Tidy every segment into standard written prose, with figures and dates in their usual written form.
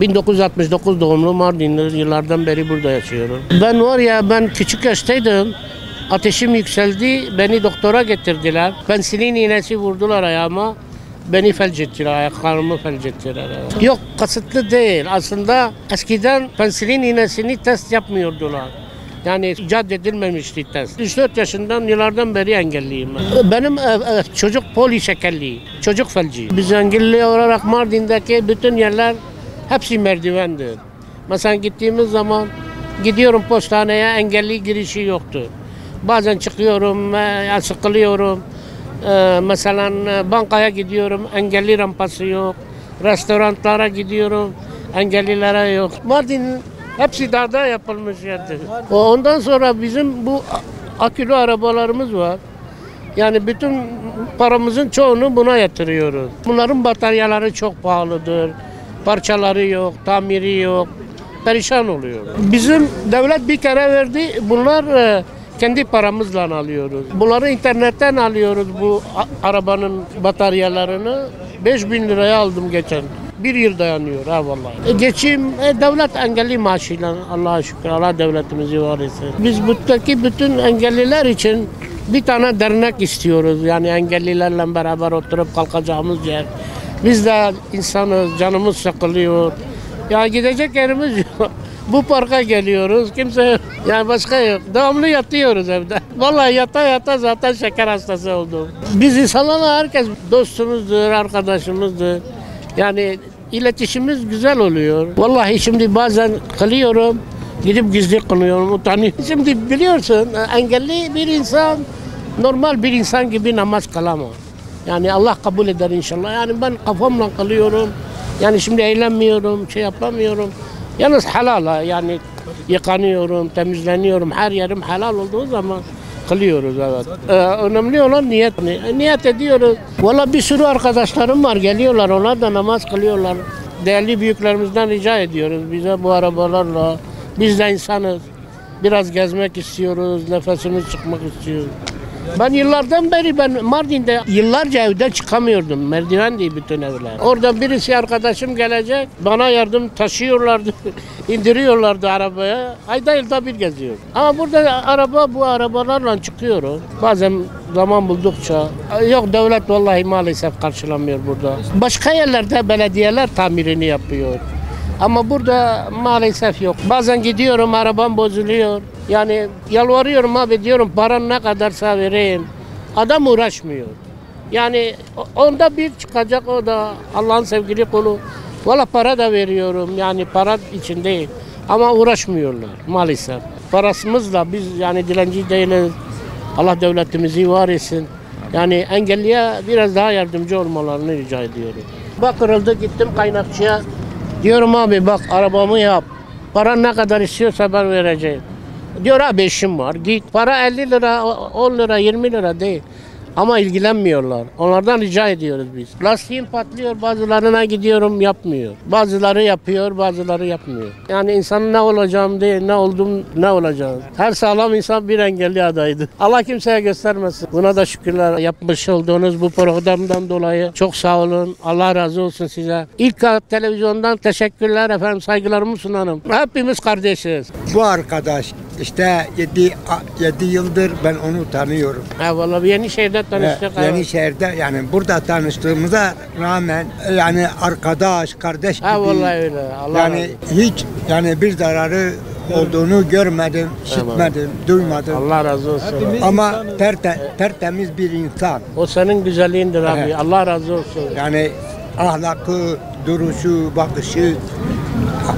1969 doğumlu Mardinli, yıllardan beri burada yaşıyorum. Ben küçük yaştaydım. Ateşim yükseldi, beni doktora getirdiler. Pensilin iğnesi vurdular ayağıma. Beni felç ettiler, ayaklarımı felç ettiler. Yok, kasıtlı değil. Aslında eskiden pensilin iğnesini test yapmıyordular. Yani icat edilmemişti test. 3-4 yaşından yıllardan beri engelliyim ben. Benim çocuk polişekerli, çocuk felci. Biz engelli olarak Mardin'deki bütün yerler hepsi merdivendir. Mesela gittiğimiz zaman gidiyorum postaneye, engelli girişi yoktu. Bazen çıkıyorum, sıkılıyorum. Mesela bankaya gidiyorum, engelli rampası yok. Restoranlara gidiyorum, engellilere yok. Mardin'in hepsi dağda yapılmış yerdir. Ondan sonra bizim bu akülü arabalarımız var. Yani bütün paramızın çoğunu buna yatırıyoruz. Bunların bataryaları çok pahalıdır. Parçaları yok, tamiri yok. Perişan oluyor. Bizim devlet bir kere verdi. Bunlar kendi paramızla alıyoruz. Bunları internetten alıyoruz, bu arabanın bataryalarını. 5.000 liraya aldım geçen. Bir yıl dayanıyor ha vallahi. Geçim devlet engelli maaşıyla, Allah'a şükür, Allah devletimizi var etsin. Biz buradaki bütün engelliler için bir tane dernek istiyoruz. Yani engellilerle beraber oturup kalkacağımız yer. Biz de insanız, canımız sıkılıyor. Ya gidecek yerimiz yok. Bu parka geliyoruz, kimse yok. Yani başka yok. Devamlı yatıyoruz evde. Vallahi yata zaten şeker hastası oldum. Biz insanlarla herkes dostumuzdur, arkadaşımızdır. Yani iletişimimiz güzel oluyor. Vallahi şimdi bazen kılıyorum, gidip gizli kılıyorum, utanıyorum. Şimdi biliyorsun, engelli bir insan, normal bir insan gibi namaz kılamaz. Yani Allah kabul eder inşallah. Yani ben kafamla kılıyorum. Yani şimdi eğlenmiyorum, şey yapamıyorum. Yalnız halal, yani yıkanıyorum, temizleniyorum. Her yerim halal olduğu zaman kılıyoruz, evet. Önemli olan niyet. Niyet ediyoruz. Valla bir sürü arkadaşlarım var, geliyorlar, onlar da namaz kılıyorlar. Değerli büyüklerimizden rica ediyoruz, bize bu arabalarla, biz de insanız. Biraz gezmek istiyoruz, nefesimiz çıkmak istiyoruz. Ben yıllardan beri Mardin'de yıllarca evden çıkamıyordum. Merdiven değil bütün evler. Orada birisi arkadaşım gelecek, bana yardım taşıyorlardı, indiriyorlardı arabaya. Ayda yılda bir geziyorum. Ama burada bu arabalarla çıkıyorum. Bazen zaman buldukça. Yok, devlet vallahi maalesef karşılamıyor burada. Başka yerlerde belediyeler tamirini yapıyor. Ama burada maalesef yok. Bazen gidiyorum, arabam bozuluyor. Yani yalvarıyorum abi, diyorum paran ne kadarsa vereyim. Adam uğraşmıyor. Yani onda bir çıkacak, o da Allah'ın sevgili kulu. Valla para da veriyorum, yani para için değil. Ama uğraşmıyorlar maalesef. Parasımızla biz yani dilenci değiliz. Allah devletimizi var etsin. Yani engelliye biraz daha yardımcı olmalarını rica ediyorum. Bak kırıldı, gittim kaynakçıya. Diyorum abi bak arabamı yap. Para ne kadar istiyorsa ben vereceğim. Diyor abi işim var git. Para 50 lira, 10 lira, 20 lira değil. Ama ilgilenmiyorlar. Onlardan rica ediyoruz biz. Lastiğim patlıyor, bazılarına gidiyorum yapmıyor. Bazıları yapıyor, bazıları yapmıyor. Yani insanın ne olacağım değil, ne oldum, ne olacağım. Her sağlam insan bir engelli adaydı. Allah kimseye göstermesin. Buna da şükürler, yapmış olduğunuz bu programdan dolayı çok sağ olun. Allah razı olsun size. İlk televizyondan teşekkürler efendim, saygılarımı sunarım. Hepimiz kardeşiz. Bu arkadaş işte 7 yıldır ben onu tanıyorum. Vallahi Yenişehir'de tanıştık. Yenişehir'de, yani burada tanıştığımıza rağmen yani arkadaş, kardeş gibi. Vallahi öyle. Allah yani hiç yani bir zararı olduğunu görmedim, işitmedim, duymadım. Allah razı olsun. Ama tertemiz bir insan. O senin güzelliğindir abi. Evet. Allah razı olsun. Yani ahlakı, duruşu, bakışı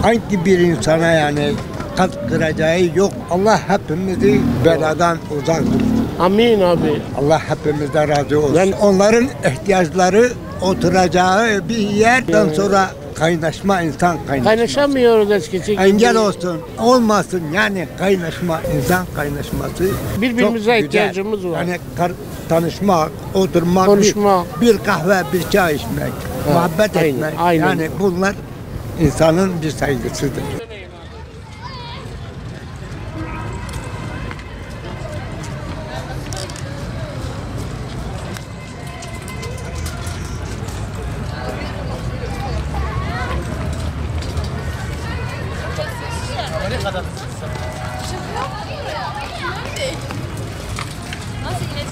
hangi bir insana yani kalp kıracağı yok. Allah hepimizi beladan uzak tutsun. Amin abi. Allah hepimizden razı olsun. Onların ihtiyaçları oturacağı bir yerden sonra kaynaşma, insan kaynaşması. Kaynaşamıyoruz eskisi gibi. Engel olsun, olmasın yani kaynaşma, insan kaynaşması. Birbirimize ihtiyacımız var. Yani tanışmak, oturmak, konuşmak, bir kahve, bir çay içmek, muhabbet etmek. Aynen. Yani bunlar insanın bir saygısıdır. kadar hızlısın?